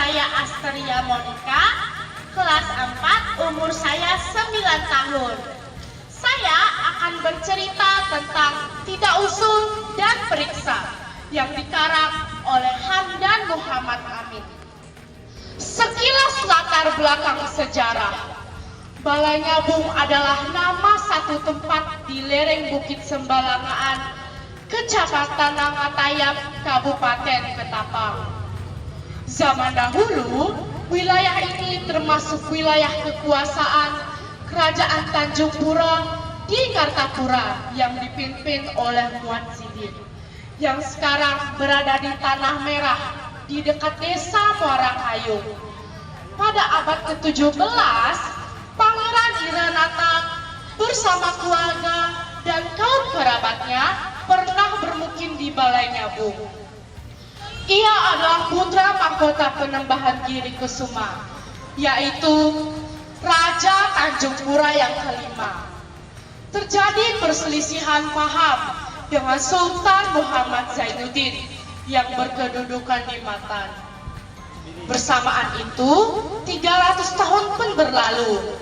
saya Asteria Monica, kelas 4, umur saya 9 tahun. Saya akan bercerita tentang Tidak Usul dan Periksa yang dikarang oleh Hamdan Muhammad Amin. Sekilas latar belakang sejarah. Balai Nyabung adalah nama satu tempat di lereng Bukit Sembalangaan, Kecamatan Nangatayab, Kabupaten Ketapang. Zaman dahulu, wilayah ini termasuk wilayah kekuasaan Kerajaan Tanjung Pura di Kartapura yang dipimpin oleh Muadzidin, yang sekarang berada di Tanah Merah di dekat desa Muara Kayung. Pada abad ke-17, Pangeran Irenata bersama keluarga dan kaum kerabatnya pernah bermukim di Balai Nyabung. Ia adalah putra mahkota Penembahan Giri Kusuma, yaitu Raja Tanjung Pura yang kelima. Terjadi perselisihan paham dengan Sultan Muhammad Zainuddin yang berkedudukan di Matan. Bersamaan itu, 300 tahun pun berlalu.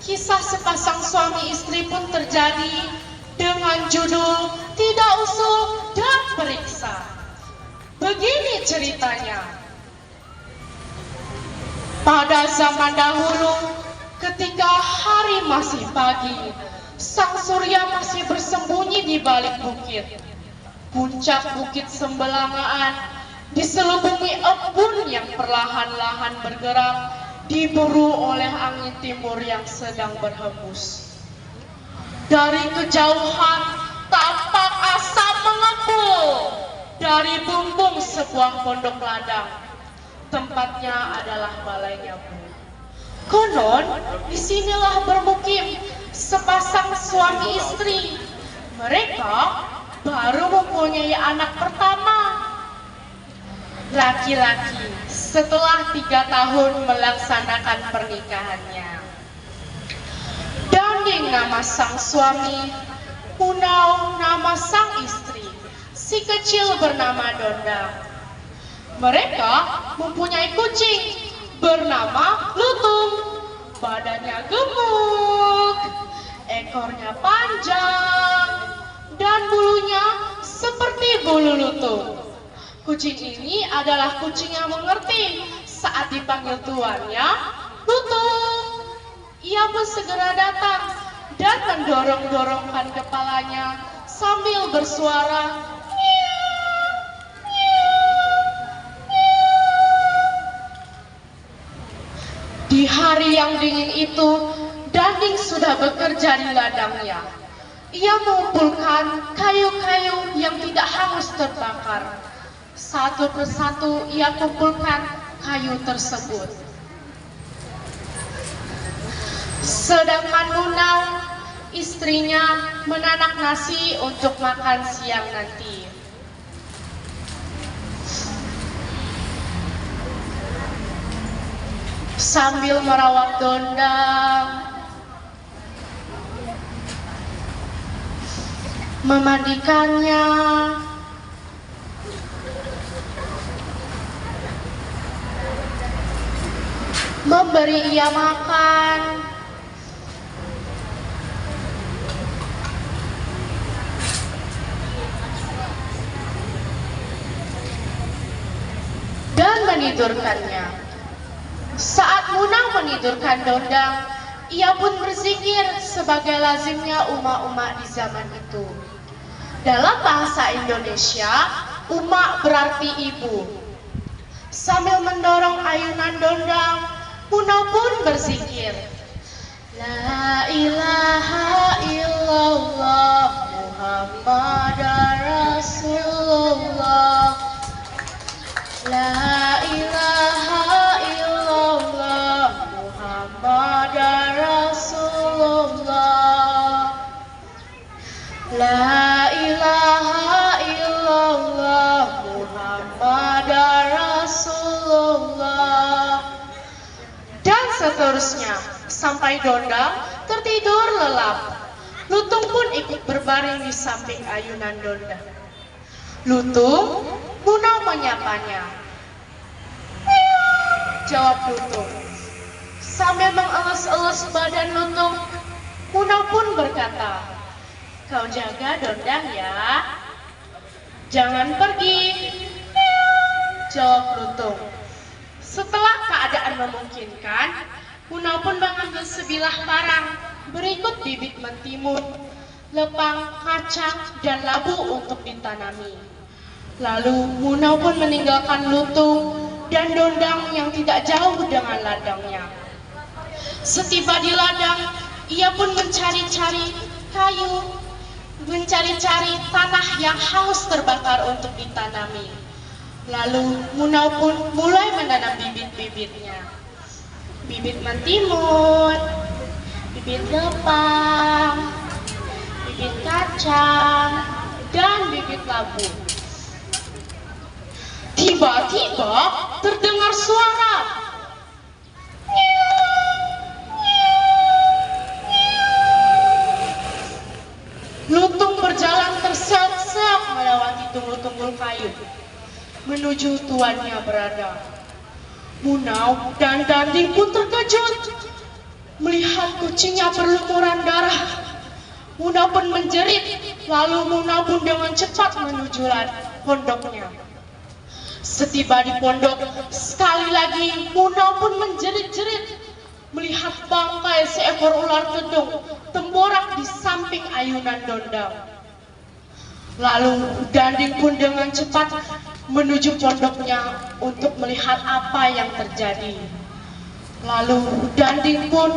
Kisah sepasang suami istri pun terjadi dengan judul Tidak Usul dan Periksa. Begini ceritanya. Pada zaman dahulu, ketika hari masih pagi, sang surya masih bersembunyi di balik bukit. Puncak Bukit Sembelangaan diselubungi embun yang perlahan-lahan bergerak, diburu oleh angin timur yang sedang berhembus. Dari kejauhan tampak asap mengepul dari bumbung sebuah pondok ladang. Tempatnya adalah Balai Nyabung. Konon, disinilah bermukim sepasang suami istri. Mereka baru mempunyai anak pertama, laki-laki, setelah 3 tahun melaksanakan pernikahannya. Danding nama sang suami, Punau nama sang istri, si kecil bernama Dondang. Mereka mempunyai kucing bernama Lutung. Badannya gemuk, ekornya panjang, dan bulunya seperti bulu lutung. Kucing ini adalah kucing yang mengerti. Saat dipanggil tuannya, Lutung, ia pun segera datang dan mendorong-dorongkan kepalanya sambil bersuara miau, miau, miau. Di hari yang dingin itu, Danding sudah bekerja di ladangnya. Ia mengumpulkan kayu-kayu yang tidak hangus terbakar. Satu persatu ia kumpulkan kayu tersebut. Sedangkan Munau, istrinya, menanak nasi untuk makan siang nanti. Sambil merawat Dondang, memandikannya, memberi ia makan, dan menidurkannya. Saat Munang menidurkan Dondang, ia pun berzikir sebagai lazimnya umat-umat di zaman itu. Dalam bahasa Indonesia, umat berarti ibu. Sambil mendorong ayunan Dondang, Munang pun berzikir. La ilaha illallah Muhammadar Rasulullah. La ilaha illallah Muhammadar Rasulullah. La ilaha illallah Muhammadar Rasulullah. Dan seterusnya sampai Dondang tertidur lelap. Lutung pun ikut berbaring di samping ayunan Dondang. Lutung, Munau menyapanya. Miau, jawab Lutung. Sambil mengelus-elus badan Lutung, Munau pun berkata, "Kau jaga Dondang ya, jangan pergi," jawab Lutung. Setelah keadaan memungkinkan, Munau pun mengambil sebilah parang berikut bibit mentimun, lepang, kacang, dan labu untuk ditanami. Lalu Munau pun meninggalkan Lutung dan Dondang yang tidak jauh dengan ladangnya. Setiba di ladang, ia pun mencari-cari kayu, mencari-cari tanah yang haus terbakar untuk ditanami. Lalu Munau pun mulai menanam bibit-bibitnya. Bibit mentimun, bibit lepang, bibit kacang, dan bibit labu. Tiba-tiba terdengar suara. Lutung berjalan terseok-seok melewati tunggul-tunggul kayu menuju tuannya berada. Munau dan Danding pun terkejut melihat kucingnya berlumuran darah. Munau pun menjerit, lalu Munau pun dengan cepat menuju pondoknya. Setiba di pondok, sekali lagi Munau pun menjerit-jerit melihat bangkai seekor ular tedung temborak di samping ayunan Dondang. Lalu Danding pun dengan cepat menuju pondoknya untuk melihat apa yang terjadi. Lalu Danding pun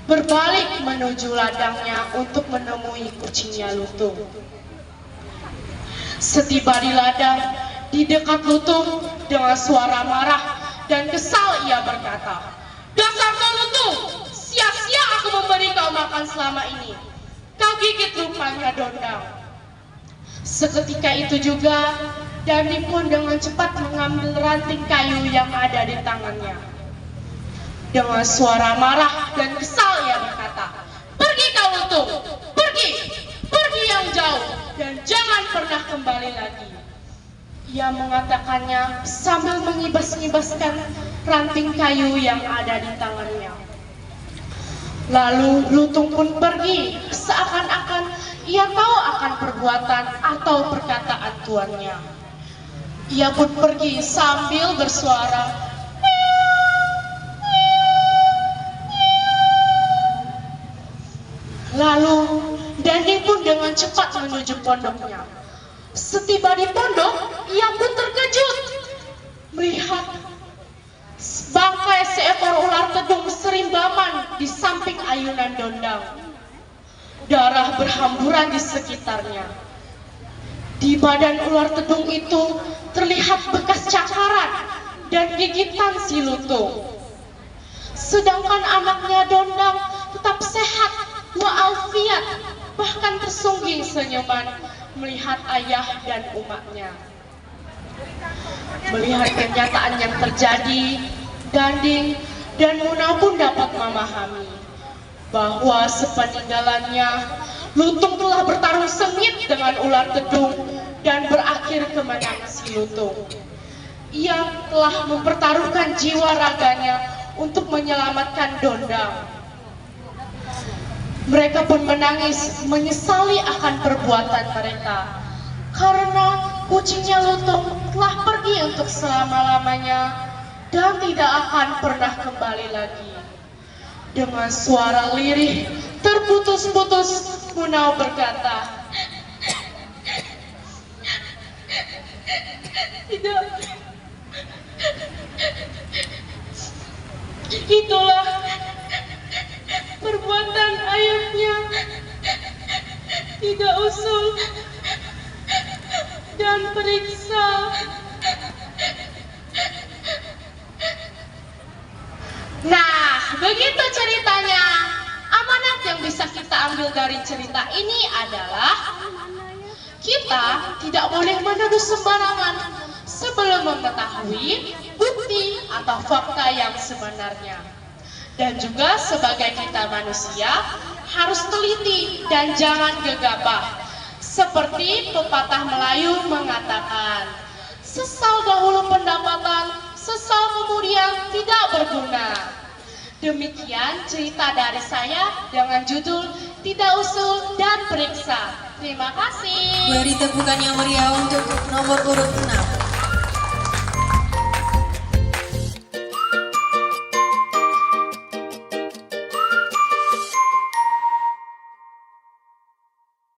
berbalik menuju ladangnya untuk menemui kucingnya Lutung. Setiba di ladang, di dekat Lutung, dengan suara marah dan kesal ia berkata, "Dasar kau Lutung, sia-sia aku memberi kau makan selama ini. Kau gigit rupanya Dondang." Seketika itu juga, Danding pun dengan cepat mengambil ranting kayu yang ada di tangannya. Dengan suara marah dan kesal ia berkata, "Pergi kau Lutung, pergi, pergi yang jauh dan jangan pernah kembali lagi." Ia mengatakannya sambil mengibas-ngibaskan ranting kayu yang ada di tangannya. Lalu Lutung pun pergi, seakan-akan ia tahu akan perbuatan atau perkataan tuannya. Ia pun pergi sambil bersuara, lalu Danding pun dengan cepat menuju pondoknya. Setiba di pondok, ia pun terkejut melihat bangkai seekor ular tedung serimbaman di samping ayunan Dondang. Darah berhamburan di sekitarnya. Di badan ular tedung itu terlihat bekas cakaran dan gigitan si Lutung. Sedangkan anaknya Dondang tetap sehat walafiat, bahkan tersungging senyuman melihat ayah dan umatnya. Melihat kenyataan yang terjadi, Danding dan Munau pun dapat memahami bahwa sepeninggalannya Lutung telah bertarung sengit dengan ular tedung dan berakhir kemenangan si Lutung. Ia telah mempertaruhkan jiwa raganya untuk menyelamatkan Dondang. Mereka pun menangis menyesali akan perbuatan mereka karena kucingnya Lutung telah pergi untuk selama-lamanya dan tidak akan pernah kembali lagi. Dengan suara lirih terputus-putus, Munau berkata, "Tidak, itulah perbuatan ayahnya, tidak usul dan periksa." Nah, begitu ceritanya. Amanat yang bisa kita ambil dari cerita ini adalah kita tidak boleh menuduh sembarangan sebelum mengetahui bukti atau fakta yang sebenarnya. Dan juga sebagai kita manusia harus teliti dan jangan gegabah. Seperti pepatah Melayu mengatakan, sesal dahulu pendapatan, usaha kemudian tidak berguna. Demikian cerita dari saya dengan judul Tidak Usul dan Periksa. Terima kasih. Beri tepukan yang meriah untuk nomor urut 6.